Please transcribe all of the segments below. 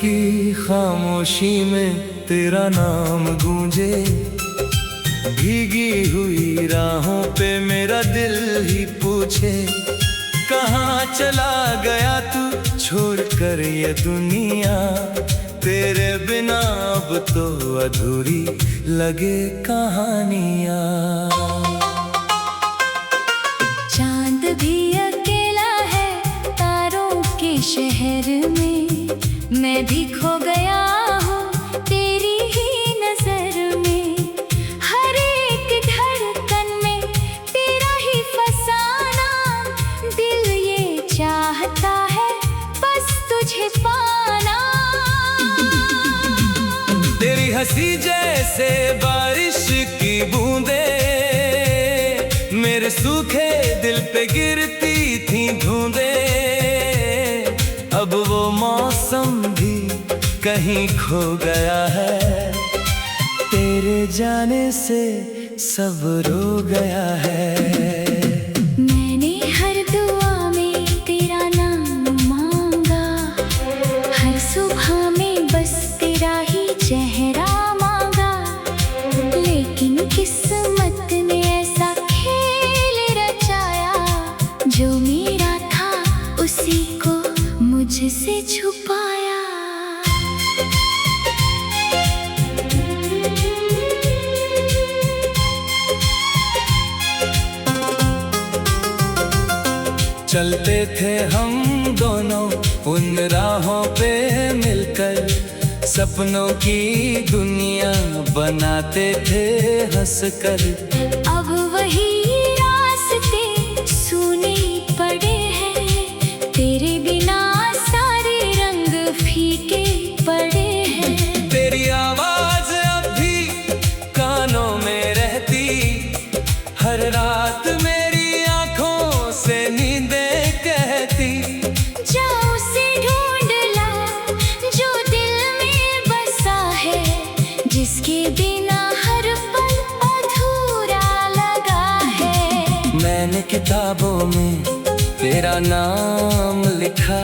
की खामोशी में तेरा नाम गूंजे। भीगी हुई राहों पे मेरा दिल ही पूछे, कहाँ चला गया तू छोड़ कर ये दुनिया। तेरे बिना अब तो अधूरी लगे कहानियाँ। चांद भी अकेला है तारों के शहर में, मैं भी खो गया हूँ तेरी ही नजर में। हर एक धड़कन में तेरा ही फसाना, दिल ये चाहता है बस तुझे पाना। तेरी हंसी जैसे बारिश की बूंदे मेरे सूखे दिल पे गिरती थी धूंदे। अब वो मौसम भी कहीं खो गया है, तेरे जाने से सब रो गया है। मैंने हर दुआ में तेरा नाम मांगा, हर सुबह में बस तेरा ही चेहरा मांगा। लेकिन किस्मत ने ऐसा खेल रचाया, जो मेरा था उसी को मुझसे छुपाया। चलते थे हम दोनों उन राहों पे मिलकर, सपनों की दुनिया बनाते थे हंसकर। अब वही रास्ते सूने पड़े हैं, तेरे बिना सारे रंग फीके पड़े हैं। तेरी आवाज अब भी कानों में रहती, हर रात मेरी आंखों से नींदें कहती। जाओ उसे ढूंढ ला जो दिल में बसा है, जिसके बिना हर पल अधूरा लगा है। मैंने किताबों में तेरा नाम लिखा,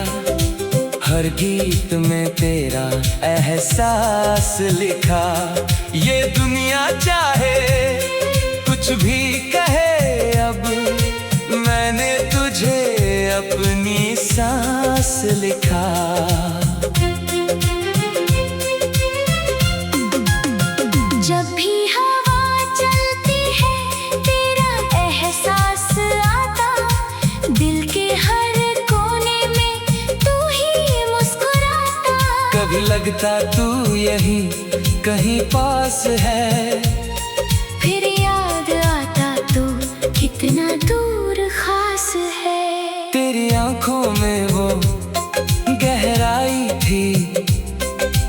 हर गीत में तेरा एहसास लिखा। ये दुनिया चाहे कुछ भी कहे, अब मैंने तुझे अपनी सांस लिखा। जब भी हवा चलती है तेरा एहसास आता, दिल के हर कोने में तू ही मुस्कुराता। कभी लगता तू यहीं कहीं पास है, फिर याद आता तू कितना दूर खास है। तेरी आंखों में वो गहराई थी,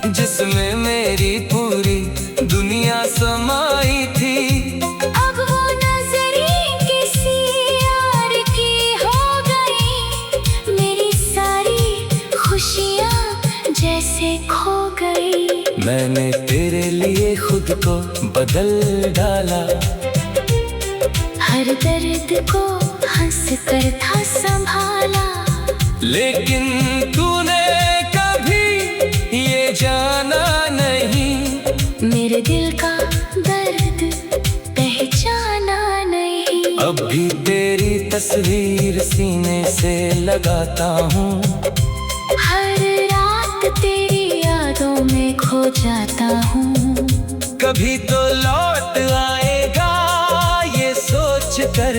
जिसमें मेरी पूरी दुनिया समाई थी। अब वो नजरें किसी और की हो गई, मेरी सारी खुशियाँ जैसे खो गई। मैंने तेरे लिए खुद को बदल डाला, हर दर्द को हंस कर था संभाला। लेकिन तूने कभी ये जाना नहीं, मेरे दिल का दर्द पहचाना नहीं। अब भी तेरी तस्वीर सीने से लगाता हूँ, हर रात तेरी यादों में खो जाता हूँ। कभी तो लौट आएगा ये सोच कर,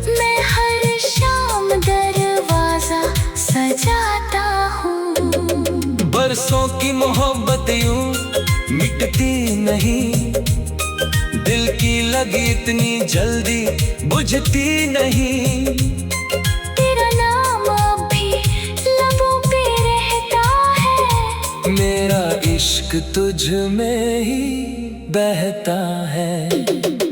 मैं हर शाम दरवाजा सजाता हूँ। बरसों की मोहब्बत यूं मिटती नहीं, दिल की लगी इतनी जल्दी बुझती नहीं। तेरा नाम अब भी लबों पे रहता है, मेरा इश्क तुझ में ही बहता है।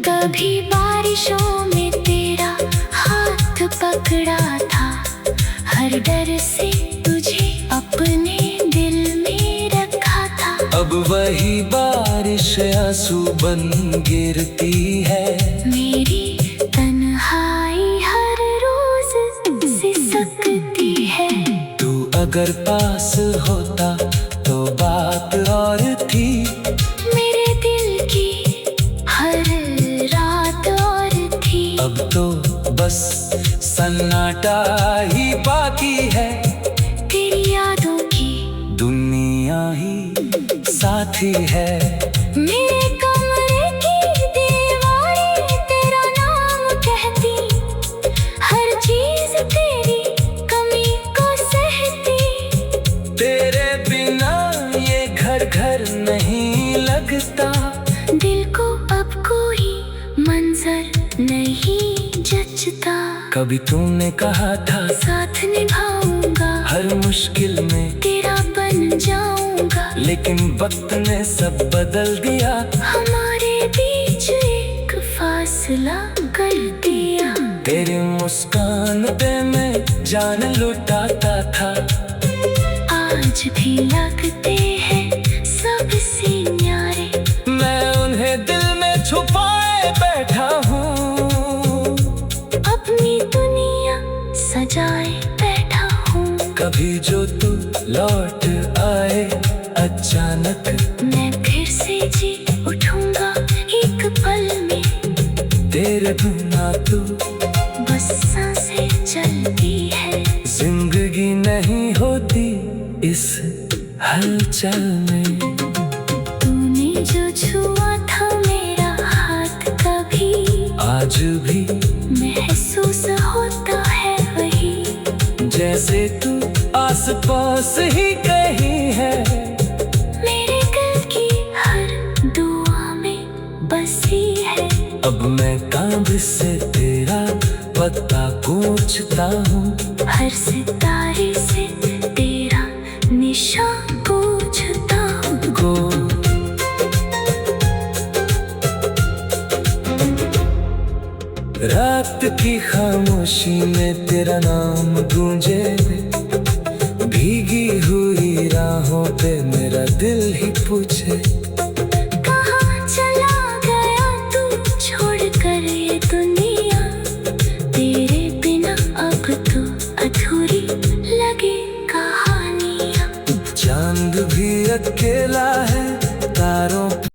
कभी बारिशों में तेरा हाथ पकड़ा था, हर डर से तुझे अपने दिल में रखा था। अब वही बारिश आंसू बन गिरती है, मेरी तन्हाई हर रोज सिसकती है। तू अगर पास होता तो सन्नाटा ही बाकी है, तेरी यादों की दुनिया ही साथी है। मेरे कमरे की दीवारें तेरा नाम कहती, हर चीज तेरी कमी को सहती। तेरे बिना ये घर घर नहीं लगता, दिल को अब कोई मंजर नहीं जचता। कभी तूने कहा था साथ निभाऊंगा, हर मुश्किल में तेरा बन जाऊंगा, लेकिन वक्त ने सब बदल दिया। हमारे बीच एक फासला कर दिया। तेरी मुस्कान पे मैं जान लुटाता था, आज भी लगते हैं सबसे न्यारे। मैं उन्हें दिल में छुपाए बैठा हूँ, अपनी दुनिया सजाए बैठा हूँ। कभी जो तू लौट आए अचानक, मैं फिर से जी उठूंगा एक पल में। तेरे बिना तू बस सांसें चलती है, जिंदगी नहीं होती इस हलचल में। तूने जो छुआ था मेरा हाथ कभी, आज भी महसूस होता है वही, जैसे तू आस पास ही कहीं है। मेरे दिल की हर दुआ में बसी है। अब मैं कांध से तेरा पता पूछता हूँ, हर सितारे से तेरा निशान पूछता हूँ। गो रात की खामोशी में तेरा नाम गूंजे, भीगी हुई राहों पे मेरा दिल ही पूछे। कहाँ चला गया तू छोड़ कर ये दुनिया, तेरे बिना अब तो अधूरी लगे कहानियाँ। चांद भी अकेला है तारों पे।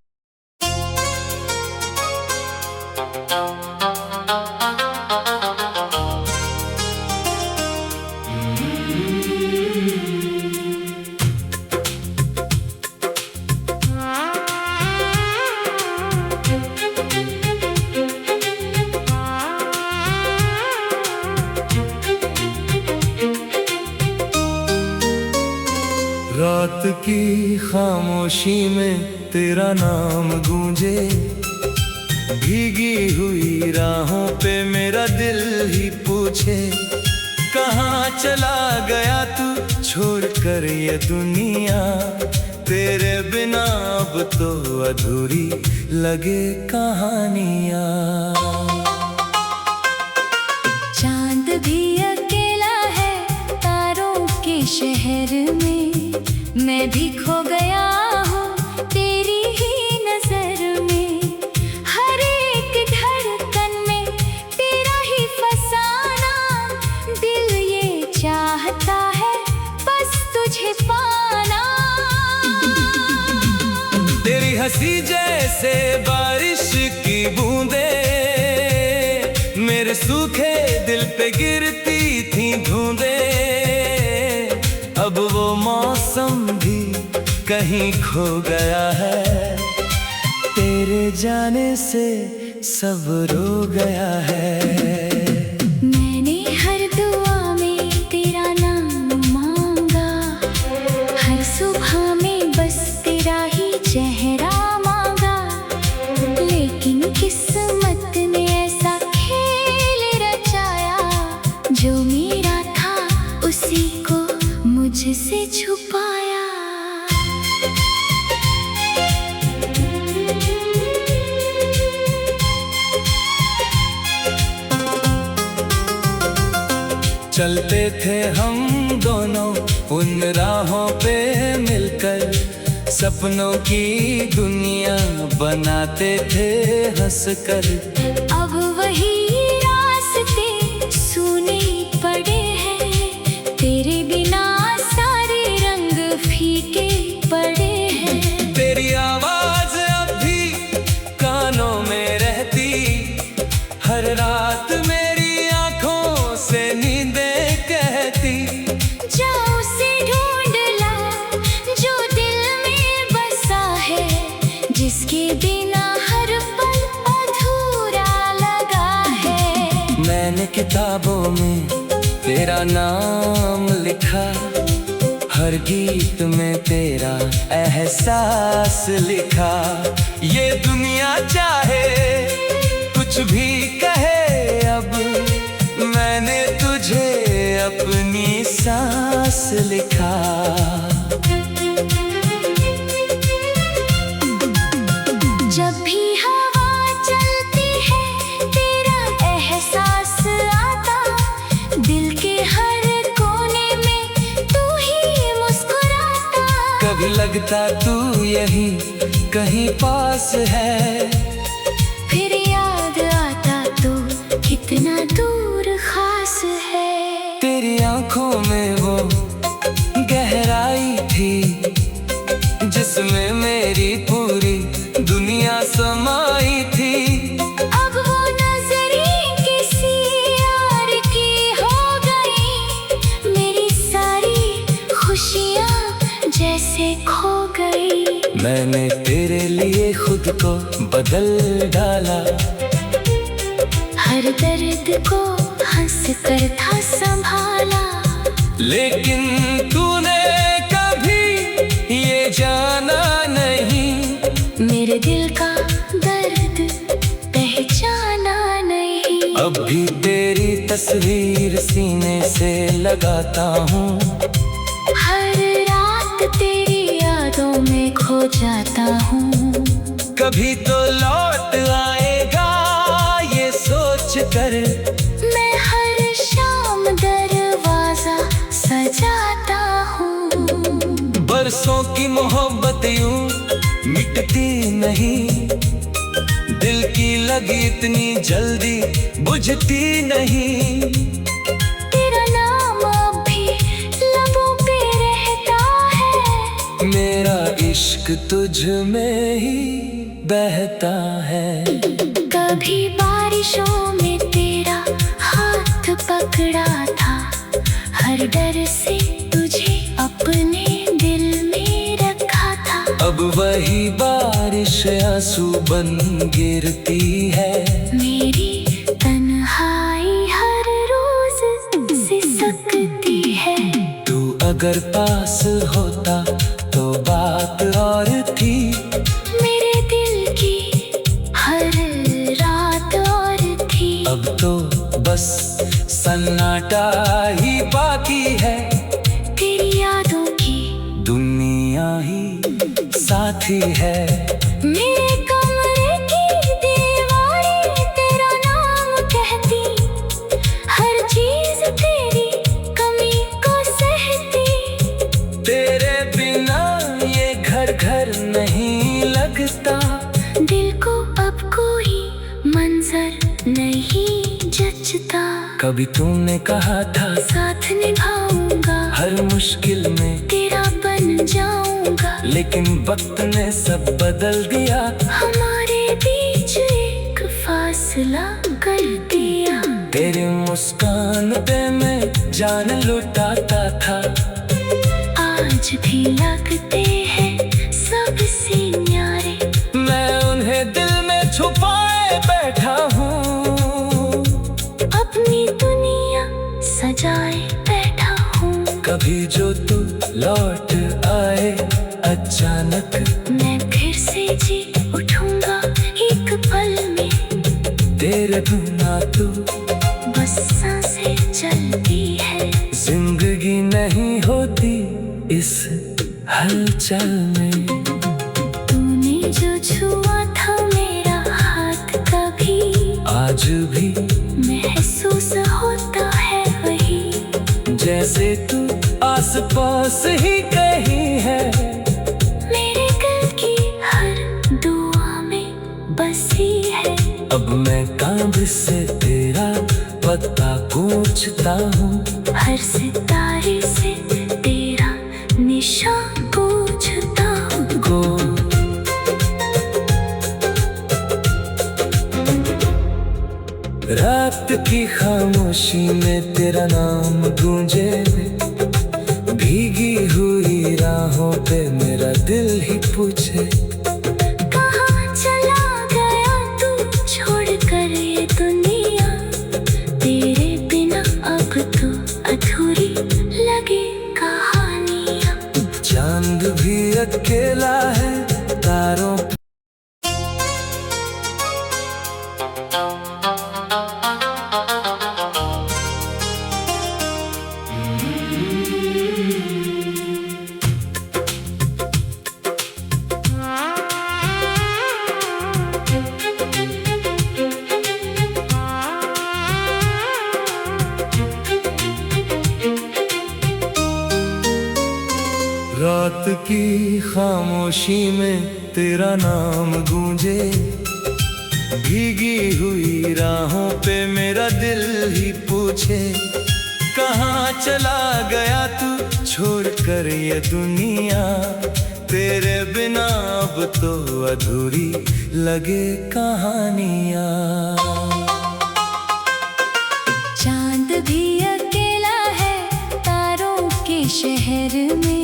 रात की खामोशी में तेरा नाम गूंजे, भीगी हुई राहों पे मेरा दिल ही पूछे। कहाँ चला गया तू छोड़ कर ये दुनिया, तेरे बिना अब तो अधूरी लगे कहानियाँ। चांद भी अकेला है तारों के शहर में, मैं भी खो गया हूँ तेरी ही नजर में। हर एक धड़कन में तेरा ही फसाना, दिल ये चाहता है बस तुझे पाना। तेरी हंसी जैसे बारिश की बूंदे, मेरे सूखे दिल पे गिरती थी बूंदे। अब वो मौसम भी कहीं खो गया है, तेरे जाने से सब रो गया है। मैंने हर दुआ में तेरा नाम मांगा, हर सुबह में बस तेरा ही चेहरा मांगा, लेकिन किस्मत ने ऐसा खेल रचाया, जो मेरा था उसी को मुझसे छुपाया। चलते थे हम दोनों उन राहों पे मिलकर, सपनों की दुनिया बनाते थे हंसकर। अब वही रास्ते सूने पड़े हैं, तेरे बिना सारे रंग फीके पड़े हैं। तेरी आवाज अब भी कानों में रहती, हर रात मेरी आंखों से नींद बिना हर पल अधूरा लगा है। मैंने किताबों में तेरा नाम लिखा, हर गीत में तेरा एहसास लिखा। ये दुनिया चाहे कुछ भी कहे, अब मैंने तुझे अपनी सांस लिखा। जब भी हवा चलती है तेरा एहसास आता, दिल के हर कोने में तू ही मुस्कुराता। कभी लगता तू यही कहीं पास है, फिर याद आता तू कितना दूर खास है। तेरी आंखों में वो गहराई थी जिसमें मेरी पूरी दुनिया समाई थी। अब वो नजरें किसी और की हो गई, मेरी सारी खुशियाँ जैसे खो गई। मैंने तेरे लिए खुद को बदल डाला, हर दर्द को हंस कर था संभाला। लेकिन तूने कभी ये जाना नहीं, मेरे दिल का दर्द पहचाना नहीं। अब भी तेरी तस्वीर सीने से लगाता हूँ, हर रात तेरी यादों में खो जाता हूँ। कभी तो लौट आएगा ये सोच कर, मैं हर शाम दरवाजा सजाता हूँ। बरसों की मोहब्बत यूं मिटती नहीं, दिल की लगी इतनी जल्दी बुझती नहीं। तेरा नाम अब भी लबों पे रहता है, मेरा इश्क तुझ में ही बहता है। कभी बारिशों में तेरा हाथ पकड़ा था, हर डर से तुझे अपने दिल में रखा था। अब वही बारिश आंसू बन गिरती है, मेरी तन्हाई हर रोज सिसकती है। तू अगर पास होता तो बात और थी, मेरे दिल की हर रात और थी। अब तो बस सन्नाटा ही बाकी है, तेरी यादों की दुनिया ही साथी है। मेरे कमरे की दीवारें तेरा नाम कहती, हर चीज तेरी कमी को सहती। तेरे बिना ये घर घर नहीं लगता, दिल को अब कोई मंजर नहीं जचता। कभी तूने कहा था साथ निभाऊंगा, हर मुश्किल में तेरा बन जाऊंगा। लेकिन वक्त ने सब बदल दिया, हमारे बीच एक फासला कर दिया। तेरी मुस्कान पे मैं जान लुटाता था, आज भी लगते हैं सबसे न्यारे। मैं उन्हें दिल में छुपाए बैठा हूँ, अपनी दुनिया सजाए बैठा हूँ। कभी जो तू लौट आए अचानक, मैं फिर से जी उठूंगा एक पल में। तेरे बिना तू बस सांसें चलती है, जिंदगी नहीं होती इस हलचल में। तूने जो छुआ था मेरा हाथ कभी, आज भी महसूस होता है वही, जैसे तू आस पास ही कहीं है। मेरे दिल की हर दुआ में बसी है। अब मैं कांध से तेरा पता पूछता हूँ, हर सितारे से तेरा निशान पूछता हूँ। गो रात की खामोशी में तेरा नाम गूंजे, भीगी हुई राहों पे मेरा दिल ही पूछे, कहाँ की खामोशी में तेरा नाम गूंजे, भीगी हुई राहों पे मेरा दिल ही पूछे, कहाँ चला गया तू छोड़ कर ये दुनिया, तेरे बिना अब तो अधूरी लगे कहानियाँ। चांद भी अकेला है तारों के शहर में,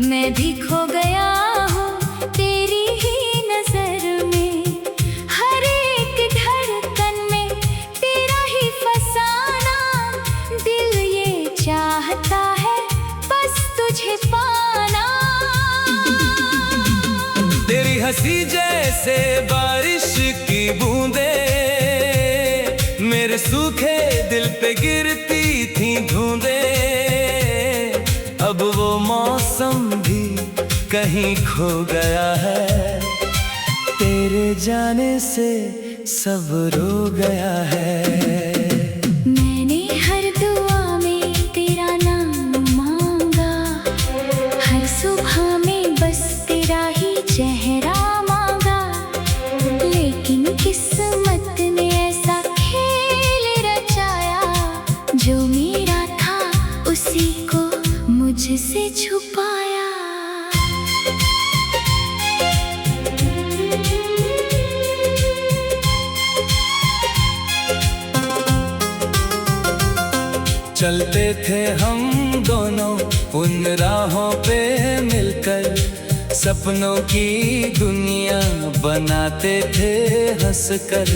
मैं भी खो गया हूँ तेरी ही नजर में। हर एक धड़कन में तेरा ही फसाना, दिल ये चाहता है बस तुझे पाना। तेरी हंसी जैसे बारिश की बूंदे मेरे सूखे दिल पे गिरती थी धूंदे, अब वो मौसम भी कहीं खो गया है, तेरे जाने से सब रो गया है। मैंने हर दुआ में तेरा नाम मांगा, हर सुबह में बस तेरा ही चेहरा मांगा, लेकिन किस्मत ने ऐसा खेल रचाया, जो मेरा था उसी को मुझसे छुपाया। चलते थे हम दोनों उन राहों पे मिलकर, सपनों की दुनिया बनाते थे हंसकर।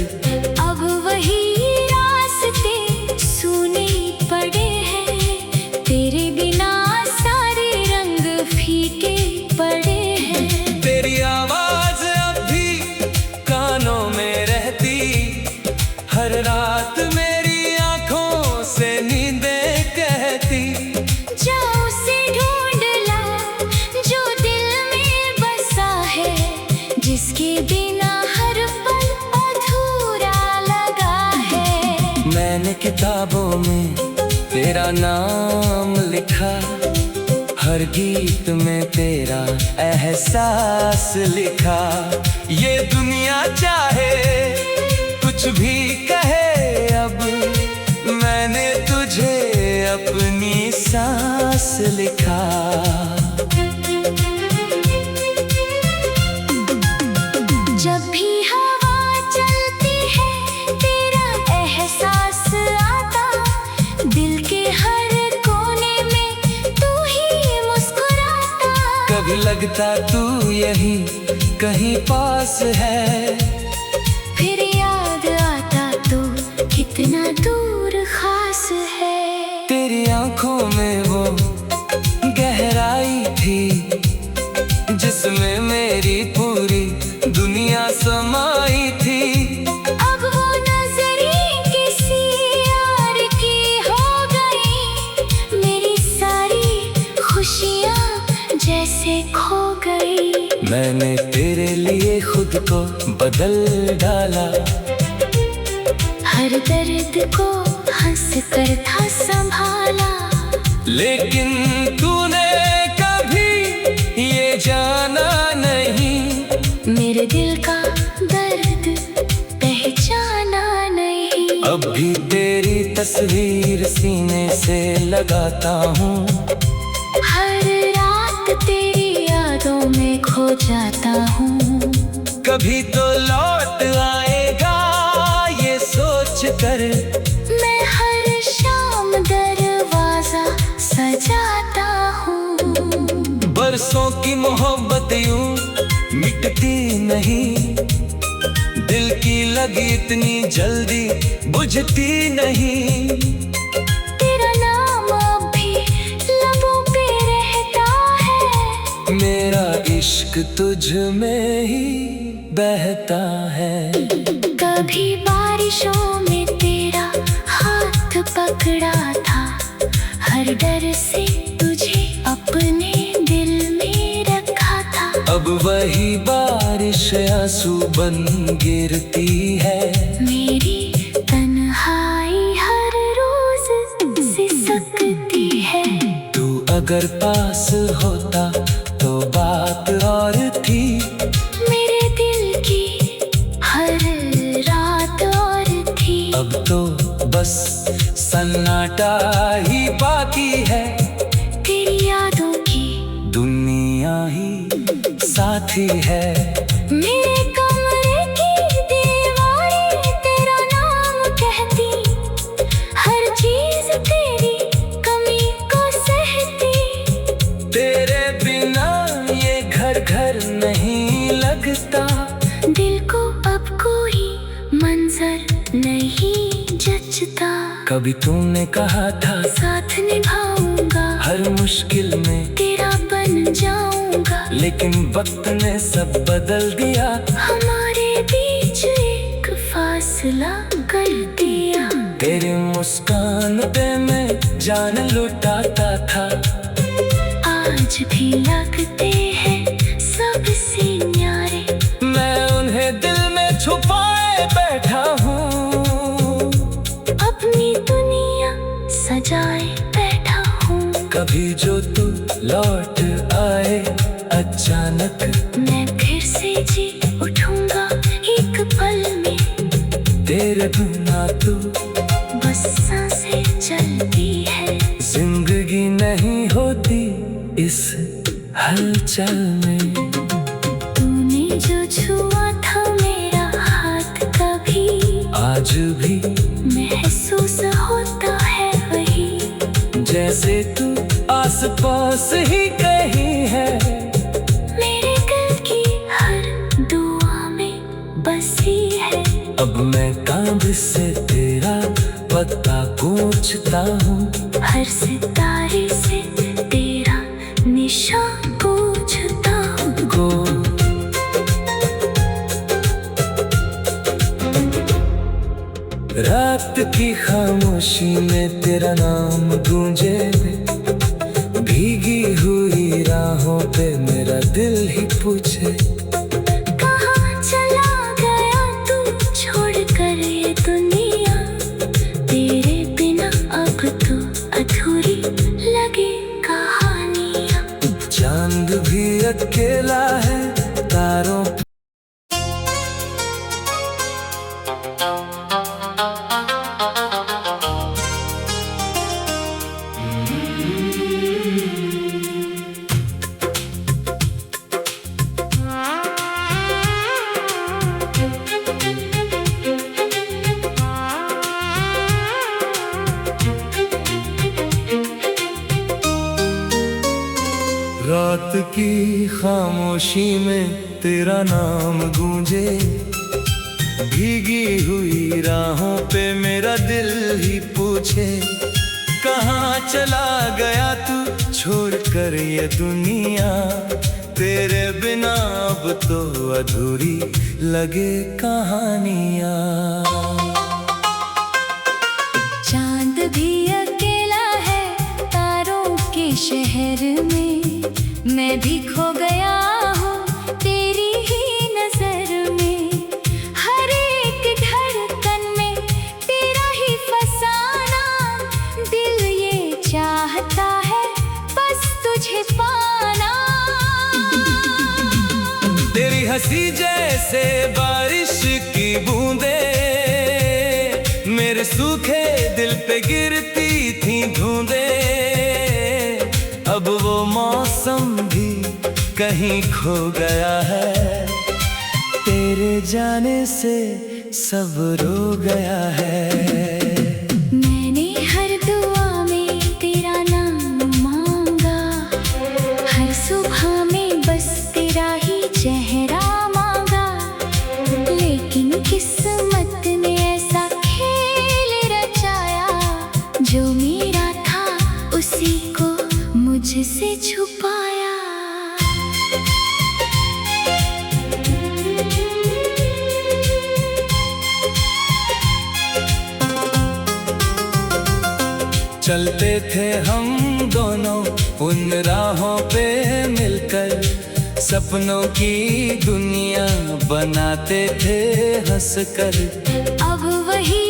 अब वही रास्ते सूने पड़े हैं, तेरे बिना सारे रंग फीके पड़े हैं। तेरी आवाज अब भी कानों में रहती, हर रात मेरी आंखों से नींदें कहती, जा उसे ढूंढ ला जो दिल में बसा है, जिसके बिना हर पल अधूरा लगा है। मैंने किताबों में तेरा नाम लिखा, हर गीत में तेरा एहसास लिखा। ये दुनिया चाहे कुछ भी कहे, अब मैंने तुझे अपनी सांस लिखा। जब भी हवा चलती है तेरा एहसास आता, दिल के हर कोने में तू ही मुस्कुराता। कभी लगता तू यहीं कहीं पास है, फिर याद आता तू कितना दूर खास है। तेरी आंखों में वो गहराई थी, जिसमें मेरी पूरी दुनिया समाई थी। अब वो नजरें किसी और की हो गई, मेरी सारी खुशियाँ जैसे खो गई। मैंने तेरे लिए खुद को बदल डाला, हर दर्द को हंस कर था संभाला, लेकिन तूने कभी ये जाना नहीं, मेरे दिल का दर्द पहचाना नहीं। अब भी तेरी तस्वीर सीने से लगाता हूँ, हर रात तेरी यादों में खो जाता हूँ। कभी तो लौट आएगा ये सोच कर, मैं हर शाम दरवाजा सजाता हूँ। बरसों की मोहब्बत यूं मिटती नहीं, दिल की लगी इतनी जल्दी बुझती नहीं। तेरा नाम अब भी लबों पे रहता है, मेरा इश्क तुझ में ही बहता है। कभी बारिशों में तेरा हाथ पकड़ा था, हर डर से तुझे अपने दिल में रखा था। अब वही बारिश आंसू बन गिरती है, मेरी तन्हाई हर रोज सिसकती है। तू अगर पास होता तो बात और थी, मेरे दिल की हर रात और थी। अब तो बस सन्नाटा ही बाकी है, तेरी यादों की दुनिया ही साथी है। मेरे कमरे की दीवारें तेरा नाम कहती, हर चीज तेरी कमी को सहती। तेरे बिना ये घर घर नहीं लगता, दिल को अब कोई मंजर नहीं जचता। कभी तूने कहा था साथ निभाऊंगा, हर मुश्किल में तेरा बन जाऊंगा। लेकिन वक्त ने सब बदल दिया, हमारे बीच एक फासला कर दिया। तेरी मुस्कान पे मैं जान लुटाता था, आज भी लगते हैं सबसे न्यारे। मैं उन्हें दिल में छुपाए बैठा हूँ, अपनी दुनिया सजाए बैठा हूँ। कभी जो तू लौट आए अचानक, मैं फिर से जी उठूंगा एक पल में। तेरे बिना तू बस सांसें चलती है, जिंदगी नहीं होती इस हलचल में। तूने जो छुआ था मेरा हाथ कभी, आज भी महसूस होता है वही। जैसे तू आस पास ही कहीं है, मेरे दिल की हर दुआ में बसी है। अब मैं कांध से तेरा पता पूछता हूँ, हर सितारे से तेरा निशान पूछता हूँ। गो रात की खामोशी में तेरा नाम गूंजे, भीगी हुई राहों पे मेरा दिल ही पूछे। कहाँ चला गया तू छोड़ कर ये दुनिया, तेरे बिना अब तो अधूरी लगे कहानियाँ। चांद भी अकेला है तारों पे। रात की खामोशी में तेरा नाम गूंजे, भीगी हुई राहों पे मेरा दिल ही पूछे। कहाँ चला गया तू छोड़ कर ये दुनिया, तेरे बिना अब तो अधूरी लगे कहानियाँ। चांद भी अकेला है तारों के शहर में, मैं भी खो गया हूँ तेरी ही नजर में। हर एक धड़कन में तेरा ही फसाना, दिल ये चाहता है बस तुझे पाना। तेरी हंसी जैसे बारिश की बूंदे, मेरे सूखे दिल पे गिरती थी धूंदे। अब वो मौसम भी कहीं खो गया है, तेरे जाने से सब रो गया है। मैंने हर दुआ में तेरा नाम मांगा, हर सुबह में बस तेरा ही चेहरा मांगा। लेकिन किस्मत ने ऐसा खेल रचाया, जो मेरा था उसी को मुझसे छुपाया। चलते थे हम दोनों उन राहों पे मिलकर, सपनों की दुनिया बनाते थे हंसकर। अब वही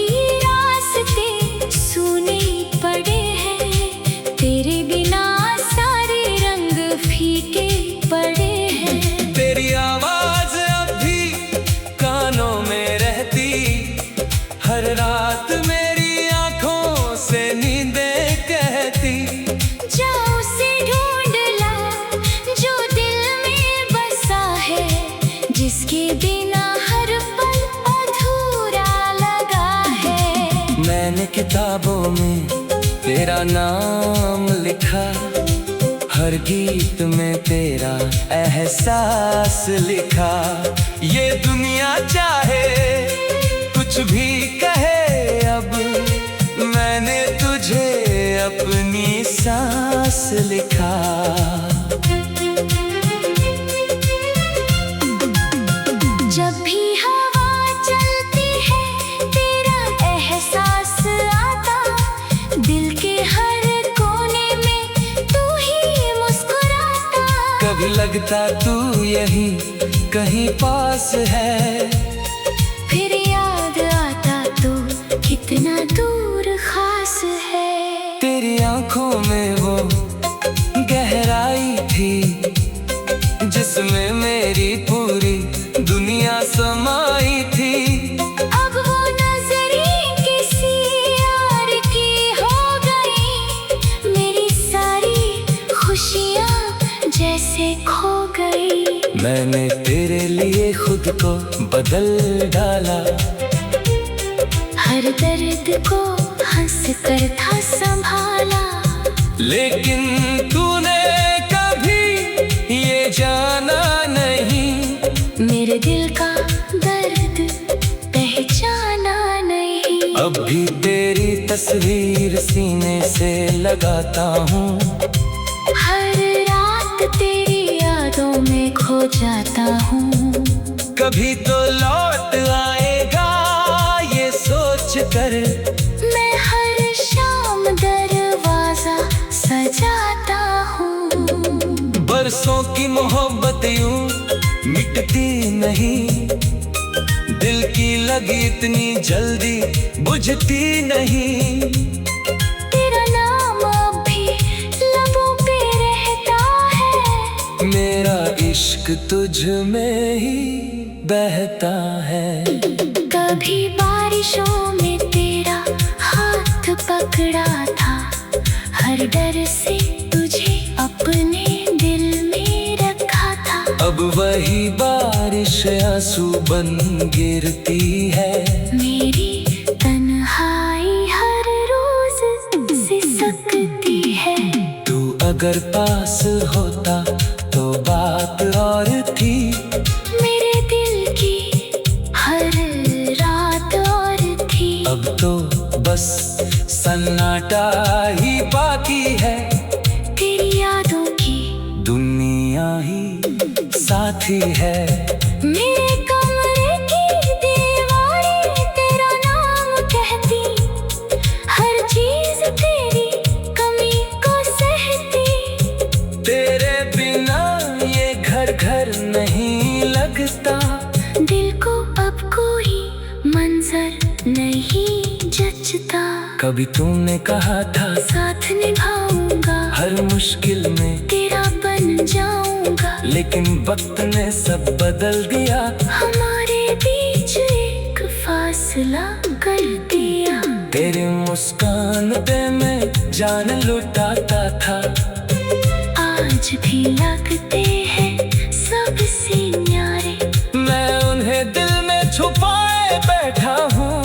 रास्ते सूने पड़े हैं, तेरे बिना सारे रंग फीके पड़े मैंने किताबों में तेरा नाम लिखा, हर गीत में तेरा एहसास लिखा। ये दुनिया चाहे कुछ भी कहे, अब मैंने तुझे अपनी सांस लिखा। जब भी हवा चलती है तेरा एहसास आता, दिल के हर कोने में तू ही मुस्कुराता। कभी लगता तू यहीं कहीं पास है, फिर याद आता तू कितना दूर खास है। तेरी आंखों में वो गहराई थी जिसमें मेरी पूरी दुनिया समाई थी। अब वो नजरें किसी और की हो गई, मेरी सारी खुशियाँ जैसे खो गई। मैंने तेरे लिए खुद को बदल डाला, हर दर्द को हंस कर था संभाला। लेकिन तूने कभी ये जाना नहीं, मेरे दिल का दर्द पहचाना नहीं। अब भी तेरी तस्वीर सीने से लगाता हूँ, हर रात तेरी यादों में खो जाता हूँ। कभी तो लौट आएगा ये सोच कर, मैं हर शाम दरवाजा सजाता हूँ। बरसों की मोहब्बत यूं मिटती नहीं, दिल की लगी इतनी जल्दी बुझती नहीं। तेरा नाम अब भी लबों पे रहता है, मेरा इश्क तुझ में ही बहता है। कभी बारिशों में तेरा हाथ पकड़ा था, हर डर से तुझे अपने दिल में रखा था। अब वही बारिश आंसू बन गिरती है, मेरी तन्हाई हर रोज सिसकती है। तू अगर पास होता तो बात और थी, मेरे दिल की हर रात और थी। अब तो बस सन्नाटा ही बाकी है, तेरी यादों की दुनिया ही साथी है। मेरे कमरे की दीवारें तेरा नाम कहती, हर चीज तेरी कमी को सहती। तेरे बिना ये घर घर नहीं लगता, दिल को अब कोई मंजर नहीं जचता। कभी तूने कहा था साथ निभाऊंगा, हर मुश्किल में तेरा बन जाऊंगा। लेकिन वक्त ने सब बदल दिया, हमारे बीच एक फासला कर दिया। तेरी मुस्कान पे मैं जान लुटाता था, आज भी लगते हैं सबसे न्यारे। मैं उन्हें दिल में छुपाए बैठा हूँ,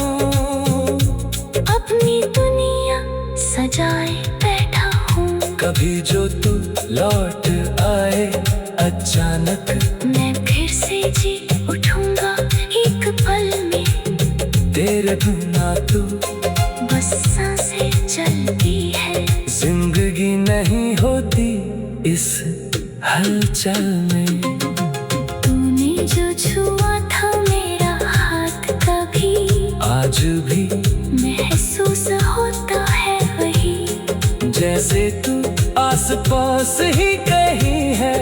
अपनी दुनिया सजाए बैठा हूँ। कभी जो तू लौट आए अचानक, मैं फिर से जी उठूंगा एक पल में, तेरे बिना तू बस सांसें चलती है। जिंदगी नहीं होती इस हलचल में। तूने जो छुआ था मेरा हाथ कभी, आज भी महसूस होता है वही, जैसे तू आस पास ही कहीं है।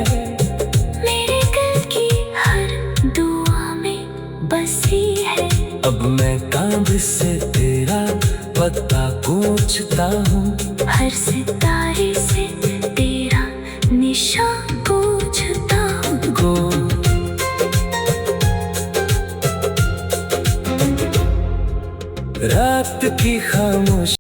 मेरे दिल की हर दुआ में बसी है। अब मैं कांध से तेरा पता पूछता हूँ, हर सितारे से तेरा निशान पूछता हूँ। रात की खामोश